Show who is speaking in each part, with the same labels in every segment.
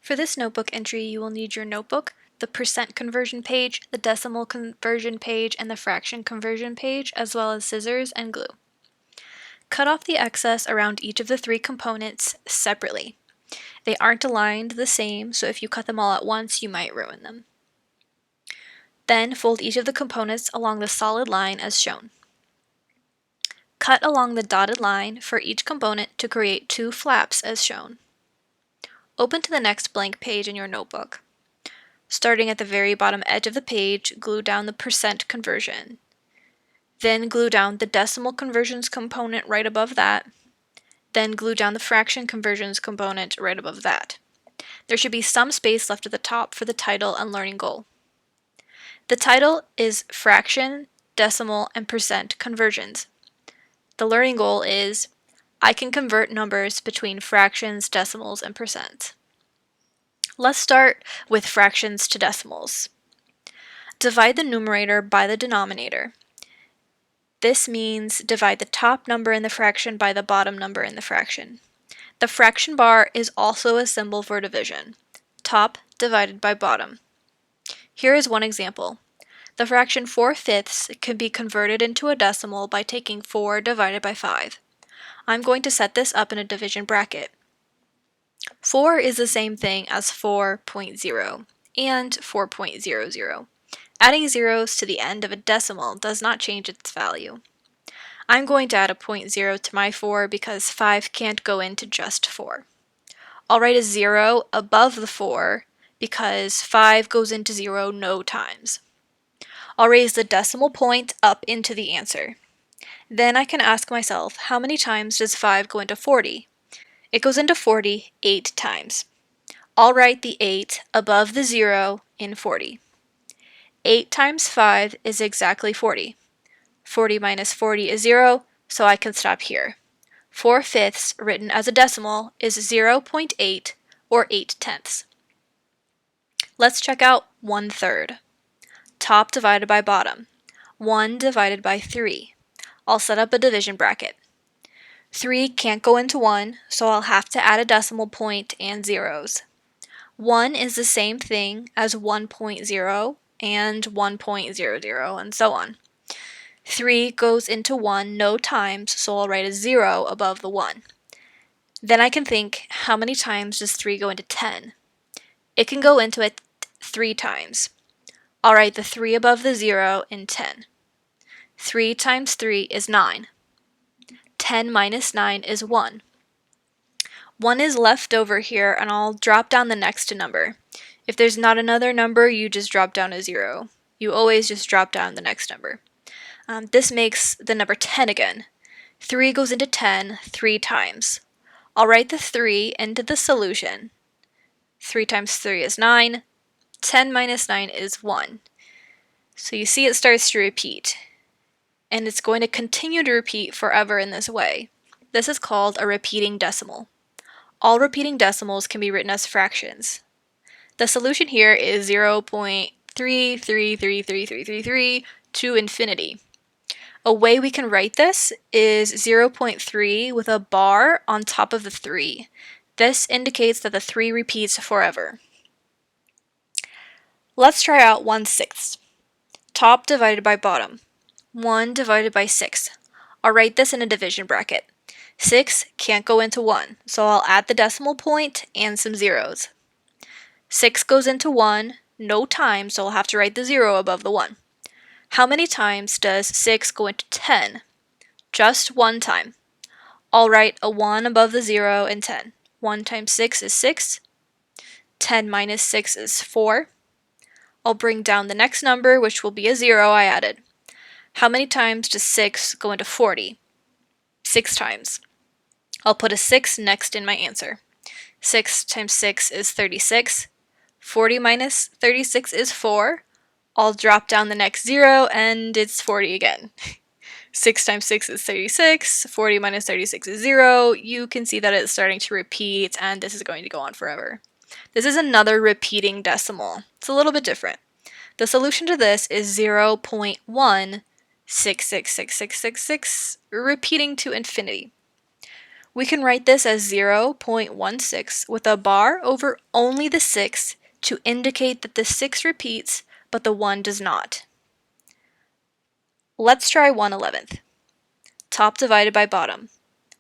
Speaker 1: For this notebook entry, you will need your notebook, the percent conversion page, the decimal conversion page, and the fraction conversion page, as well as scissors and glue. Cut off the excess around each of the three components separately. They aren't aligned the same, so if you cut them all at once, you might ruin them. Then fold each of the components along the solid line as shown. Cut along the dotted line for each component to create two flaps as shown. Open to the next blank page in your notebook. Starting at the very bottom edge of the page, glue down the percent conversion. Then glue down the decimal conversions component right above that. Then glue down the fraction conversions component right above that. There should be some space left at the top for the title and learning goal. The title is Fraction, Decimal, and Percent Conversions. The learning goal is I can convert numbers between fractions, decimals, and percents. Let's start with fractions to decimals. Divide the numerator by the denominator. This means divide the top number in the fraction by the bottom number in the fraction. The fraction bar is also a symbol for division. Top divided by bottom. Here is one example. The fraction 4/5 can be converted into a decimal by taking 4 divided by 5. I'm going to set this up in a division bracket. 4 is the same thing as 4.0 and 4.00. Adding zeros to the end of a decimal does not change its value. I'm going to add a 0.0 to my 4 because 5 can't go into just 4. I'll write a 0 above the 4 because 5 goes into 0 no times. I'll raise the decimal point up into the answer. Then I can ask myself, how many times does 5 go into 40? It goes into 40 8 times. I'll write the 8 above the 0 in 40. 8 times 5 is exactly 40. 40 minus 40 is 0, so I can stop here. 4/5 written as a decimal is 0.8 or 8/10. Let's check out 1/3. Top divided by bottom. 1 divided by 3. I'll set up a division bracket. 3 can't go into 1, so I'll have to add a decimal point and zeros. 1 is the same thing as 1.0 and 1.00 and so on. 3 goes into 1 no times, so I'll write a 0 above the 1. Then I can think, how many times does 3 go into 10? It can go into it 3 times. I'll write the 3 above the 0 in 10. 3 times 3 is 9. 10 minus 9 is 1. 1 is left over here, and I'll drop down the next number. If there's not another number, you just drop down a 0. You always just drop down the next number. This makes the number 10 again. 3 goes into 10 3 times. I'll write the 3 into the solution. 3 times 3 is 9. 10 minus 9 is 1. So you see it starts to repeat. And it's going to continue to repeat forever in this way. This is called a repeating decimal. All repeating decimals can be written as fractions. The solution here is 0.333333 to infinity. A way we can write this is 0.3 with a bar on top of the 3. This indicates that the 3 repeats forever. Let's try out 1/6. Top divided by bottom. 1 divided by 6. I'll write this in a division bracket. 6 can't go into 1, so I'll add the decimal point and some zeros. 6 goes into 1 no time, so I'll have to write the 0 above the 1. How many times does 6 go into 10? Just 1 time. I'll write a 1 above the 0 in 10. 1 times 6 is 6. 10 minus 6 is 4. I'll bring down the next number, which will be a 0 I added. How many times does 6 go into 40? 6 times. I'll put a 6 next in my answer. 6 times 6 is 36. 40 minus 36 is 4. I'll drop down the next 0 and it's 40 again. 6 times 6 is 36. 40 minus 36 is 0. You can see that it's starting to repeat, and this is going to go on forever. This is another repeating decimal. It's a little bit different. The solution to this is 0.1666666, repeating to infinity. We can write this as 0.16 with a bar over only the 6 to indicate that the 6 repeats, but the 1 does not. Let's try 1/11th. Top divided by bottom.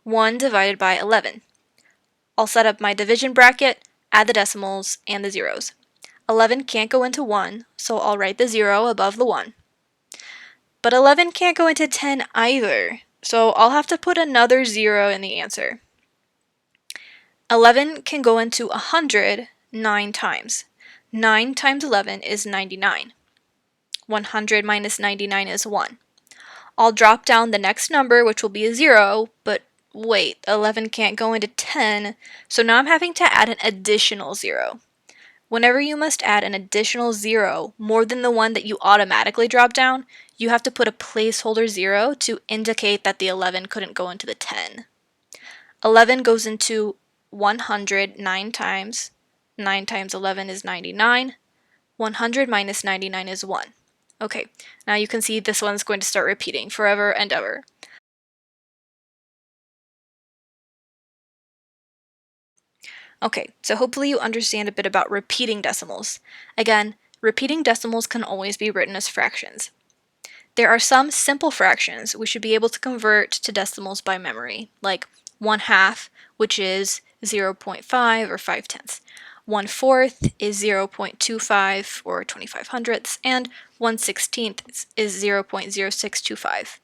Speaker 1: 1 divided by 11. I'll set up my division bracket, add the decimals, and the zeros. 11 can't go into 1, so I'll write the 0 above the 1. But 11 can't go into 10 either, so I'll have to put another 0 in the answer. 11 can go into 100 9 times. 9 times 11 is 99. 100 minus 99 is 1. I'll drop down the next number, which will be a 0, but wait, 11 can't go into 10, so now I'm having to add an additional 0. Whenever you must add an additional 0 more than the one that you automatically drop down, you have to put a placeholder 0 to indicate that the 11 couldn't go into the 10. 11 goes into 100 9 times. 9 times 11 is 99. 100 minus 99 is 1. Okay, now you can see this one's going to start repeating forever and ever. Okay, so hopefully you understand a bit about repeating decimals. Again, repeating decimals can always be written as fractions. There are some simple fractions we should be able to convert to decimals by memory, like 1/2, which is 0.5 or 5/10. 1/4 is 0.25 or 25 hundredths, and 1/16 is 0.0625.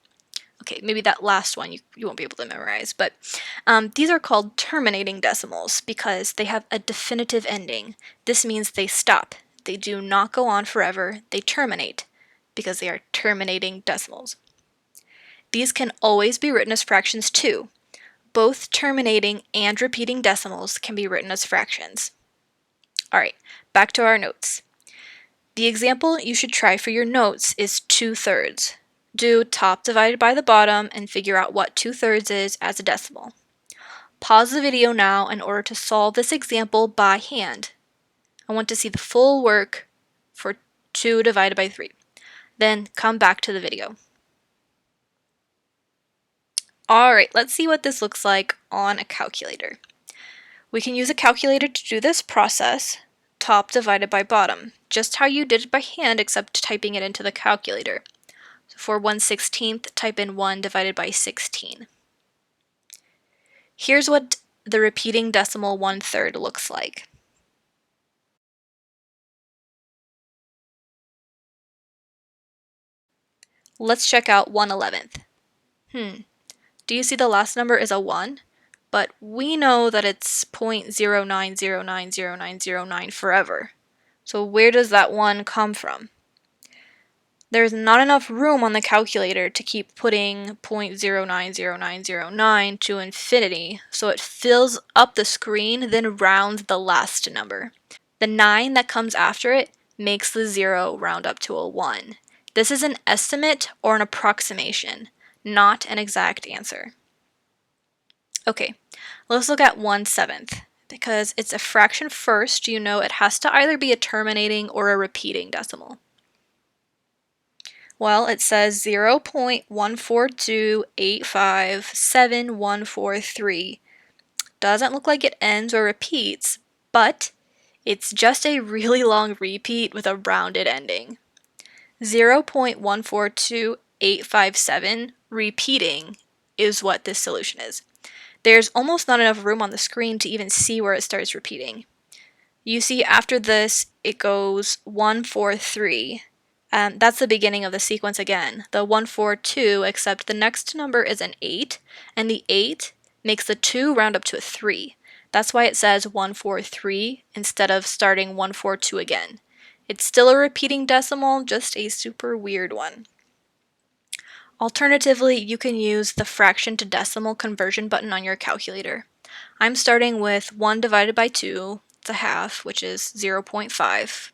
Speaker 1: Okay, maybe that last one you won't be able to memorize, but these are called terminating decimals because they have a definitive ending. This means they stop. They do not go on forever, they terminate because they are terminating decimals. These can always be written as fractions too. Both terminating and repeating decimals can be written as fractions. Alright, back to our notes. The example you should try for your notes is 2/3. Do top divided by the bottom and figure out what 2/3 is as a decimal. Pause the video now in order to solve this example by hand. I want to see the full work for 2 divided by 3. Then come back to the video. Alright, let's see what this looks like on a calculator. We can use a calculator to do this process, top divided by bottom, just how you did it by hand except typing it into the calculator. So for 1/16, type in 1 divided by 16. Here's what the repeating decimal 1/3 looks like. Let's check out 1/11th. Do you see the last number is a 1? But we know that it's 0.09090909 forever. So where does that 1 come from? There's not enough room on the calculator to keep putting 0.090909 to infinity, so it fills up the screen, then rounds the last number. The 9 that comes after it makes the 0 round up to a 1. This is an estimate or an approximation, not an exact answer. Okay, let's look at 1/7. Because it's a fraction first, you know it has to either be a terminating or a repeating decimal. Well, it says 0.1428574143. Doesn't look like it ends or repeats, but it's just a really long repeat with a rounded ending. 0.142857 repeating is what this solution is. There's almost not enough room on the screen to even see where it starts repeating. You see after this, it goes 143. That's the beginning of the sequence again. The 142, except the next number is an 8, and the 8 makes the 2 round up to a 3. That's why it says 143 instead of starting 142 again. It's still a repeating decimal, just a super weird one. Alternatively, you can use the fraction to decimal conversion button on your calculator. I'm starting with 1 divided by 2, it's a half, which is 0.5.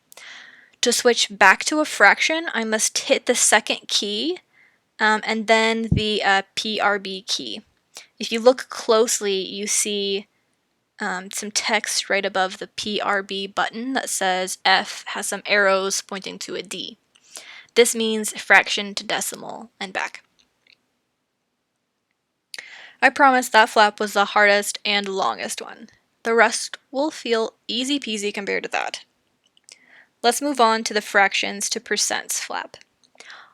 Speaker 1: To switch back to a fraction, I must hit the second key and then the PRB key. If you look closely, you see some text right above the PRB button that says F has some arrows pointing to a D. This means fraction to decimal and back. I promise that flap was the hardest and longest one. The rest will feel easy peasy compared to that. Let's move on to the fractions to percents flap.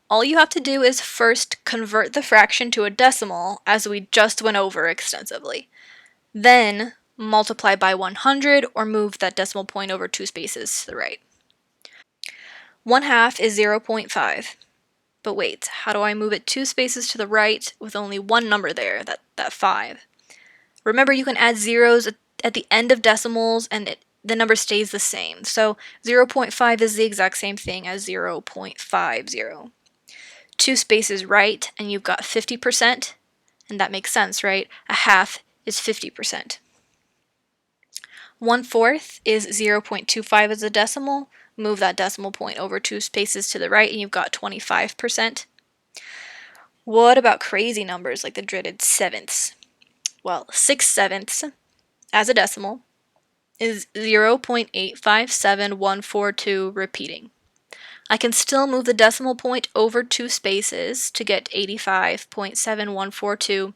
Speaker 1: All you have to do is first convert the fraction to a decimal, as we just went over extensively. Then multiply by 100 or move that decimal point over 2 spaces to the right. 1/2 is 0.5. But wait, how do I move it 2 spaces to the right with only one number there, that 5? Remember, you can add zeros at the end of decimals and the number stays the same. So 0.5 is the exact same thing as 0.50. 2 spaces right, and you've got 50%, and that makes sense, right? A half is 50%. 1/4 is 0.25 as a decimal. Move that decimal point over 2 spaces to the right, and you've got 25%. What about crazy numbers like the dreaded sevenths? Well, 6/7 as a decimal is 0.857142 repeating. I can still move the decimal point over 2 spaces to get 85.7142,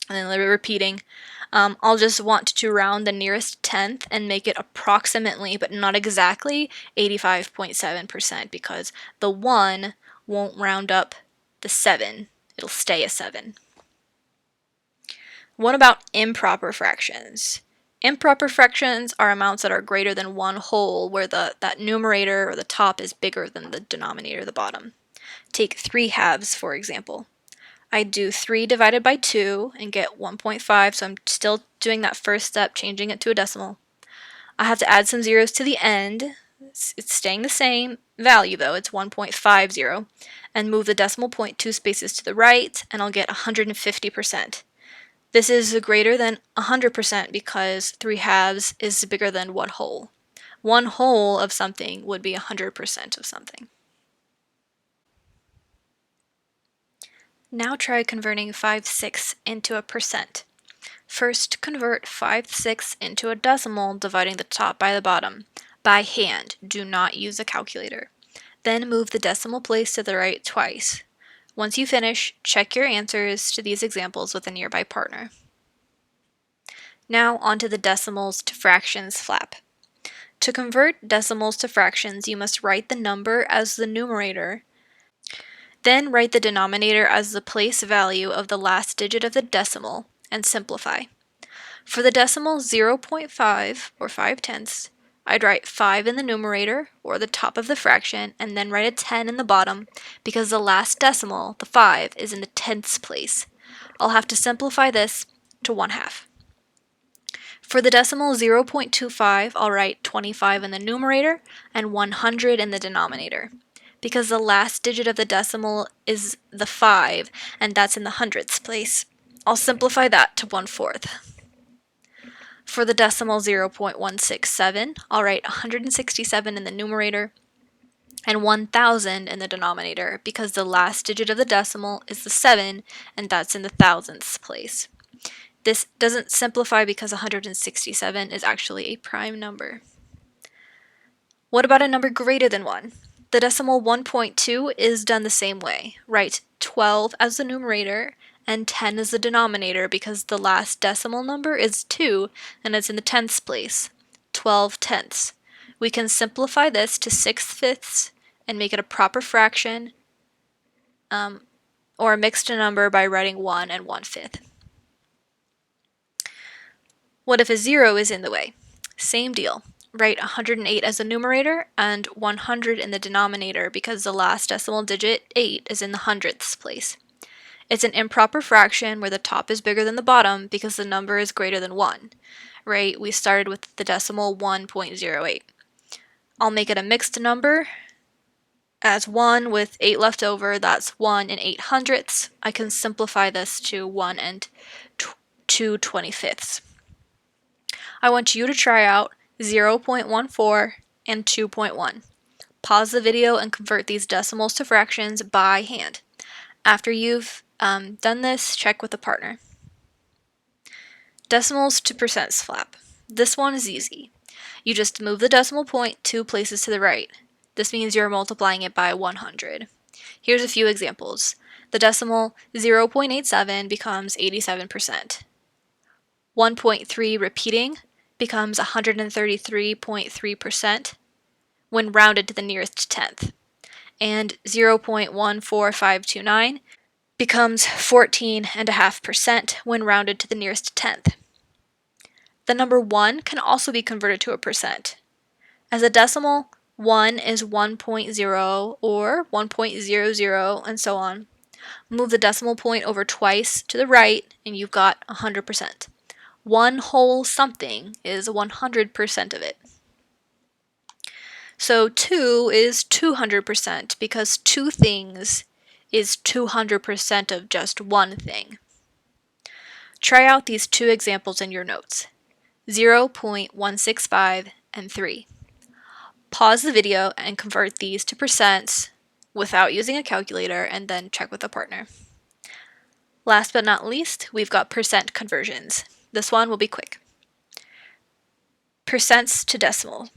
Speaker 1: and then repeating. I'll just want to round the nearest tenth and make it approximately, but not exactly, 85.7%, because the 1 won't round up the 7. It'll stay a 7. What about improper fractions? Improper fractions are amounts that are greater than one whole, where that numerator or the top is bigger than the denominator, the bottom. Take 3/2, for example. I do 3 divided by 2 and get 1.5, so I'm still doing that first step, changing it to a decimal. I have to add some zeros to the end. It's staying the same value though, it's 1.50, and move the decimal point 2 spaces to the right, and I'll get 150%. This is greater than 100% because 3/2 is bigger than one whole. One whole of something would be 100% of something. Now try converting 5/6 into a percent. First, convert 5/6 into a decimal, dividing the top by the bottom. By hand, do not use a calculator. Then move the decimal place to the right twice. Once you finish, check your answers to these examples with a nearby partner. Now onto the decimals to fractions flap. To convert decimals to fractions, you must write the number as the numerator, then write the denominator as the place value of the last digit of the decimal, and simplify. For the decimal 0.5 or 5/10, I'd write 5 in the numerator, or the top of the fraction, and then write a 10 in the bottom, because the last decimal, the 5, is in the tenths place. I'll have to simplify this to 1/2. For the decimal 0.25, I'll write 25 in the numerator and 100 in the denominator, because the last digit of the decimal is the 5, and that's in the hundredths place. I'll simplify that to 1/4. For the decimal 0.167, I'll write 167 in the numerator and 1000 in the denominator, because the last digit of the decimal is the 7, and that's in the thousandths place. This doesn't simplify because 167 is actually a prime number. What about a number greater than 1? The decimal 1.2 is done the same way. Write 12 as the numerator and 10 as the denominator, because the last decimal number is 2 and it's in the tenths place. 12/10. We can simplify this to 6/5 and make it a proper fraction, or a mixed number by writing 1 and 1/5. What if a 0 is in the way? Same deal. Write 108 as the numerator and 100 in the denominator, because the last decimal digit, 8, is in the hundredths place. It's an improper fraction where the top is bigger than the bottom because the number is greater than 1. Right? We started with the decimal 1.08. I'll make it a mixed number as 1 with 8 left over. That's 1 and 8/100ths. I can simplify this to 1 and 2/25. I want you to try out 0.14 and 2.1. Pause the video and convert these decimals to fractions by hand. After you've done this, check with a partner. Decimals to percents flap. This one is easy. You just move the decimal point 2 places to the right. This means you're multiplying it by 100. Here's a few examples. The decimal 0.87 becomes 87%. 1.3 repeating becomes 133.3% when rounded to the nearest tenth. And 0.14529 becomes 14.5% when rounded to the nearest tenth. The number 1 can also be converted to a percent. As a decimal, 1 is 1.0 or 1.00 and so on. Move the decimal point over twice to the right and you've got 100%. One whole something is 100% of it. So 2 is 200% because two things is 200% of just one thing. Try out these two examples in your notes, 0.165 and 3. Pause the video and convert these to percents without using a calculator and then check with a partner. Last but not least, we've got percent conversions. This one will be quick. Percents to decimal.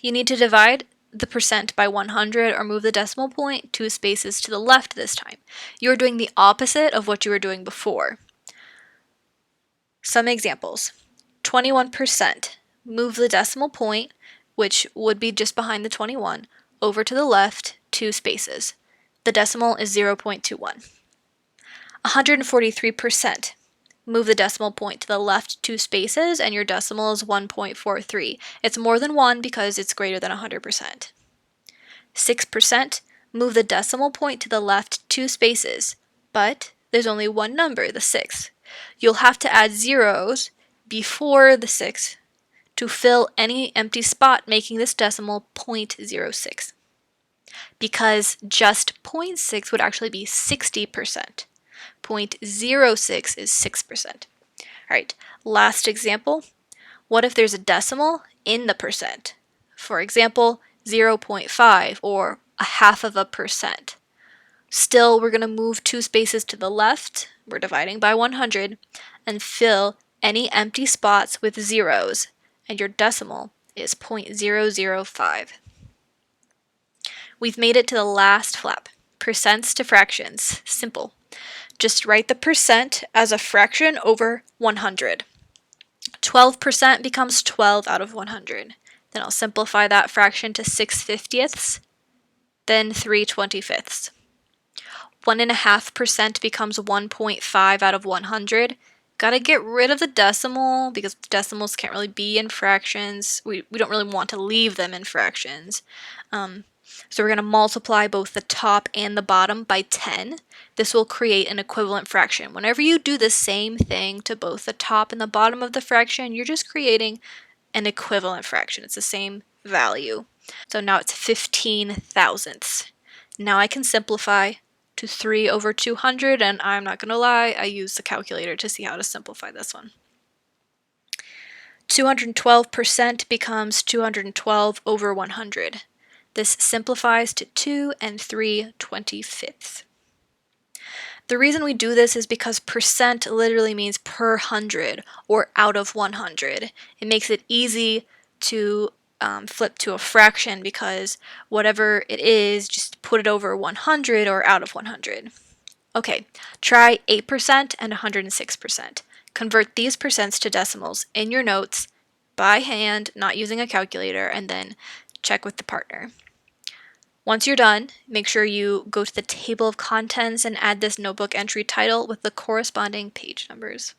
Speaker 1: You need to divide the percent by 100 or move the decimal point 2 spaces to the left this time. You're doing the opposite of what you were doing before. Some examples. 21%. Move the decimal point, which would be just behind the 21, over to the left 2 spaces. The decimal is 0.21. 143%. Move the decimal point to the left 2 spaces and your decimal is 1.43. It's more than 1 because it's greater than 100%. 6%. Move the decimal point to the left 2 spaces, but there's only one number, the 6. You'll have to add zeros before the 6 to fill any empty spot, making this decimal 0.06. Because just 0.6 would actually be 60%. 0.06 is 6%. All right, last example. What if there's a decimal in the percent? For example, 0.5 or 0.5%. Still, we're going to move 2 spaces to the left, we're dividing by 100, and fill any empty spots with zeros, and your decimal is 0.005. We've made it to the last flap, percents to fractions. Simple. Just write the percent as a fraction over 100. 12% becomes 12 out of 100. Then I'll simplify that fraction to 6/50ths, then 3/25ths. 1.5% becomes 1.5 out of 100. Gotta get rid of the decimal because decimals can't really be in fractions. We don't really want to leave them in fractions. So we're going to multiply both the top and the bottom by 10. This will create an equivalent fraction. Whenever you do the same thing to both the top and the bottom of the fraction, you're just creating an equivalent fraction. It's the same value. So now it's 15 thousandths. Now I can simplify to 3 over 200, and I'm not going to lie, I used the calculator to see how to simplify this one. 212% becomes 212 over 100. This simplifies to 2 and 3/25ths. The reason we do this is because percent literally means per 100 or out of 100. It makes it easy to flip to a fraction because whatever it is, just put it over 100 or out of 100. Okay, try 8% and 106%. Convert these percents to decimals in your notes by hand, not using a calculator, and then check with the partner. Once you're done, make sure you go to the table of contents and add this notebook entry title with the corresponding page numbers.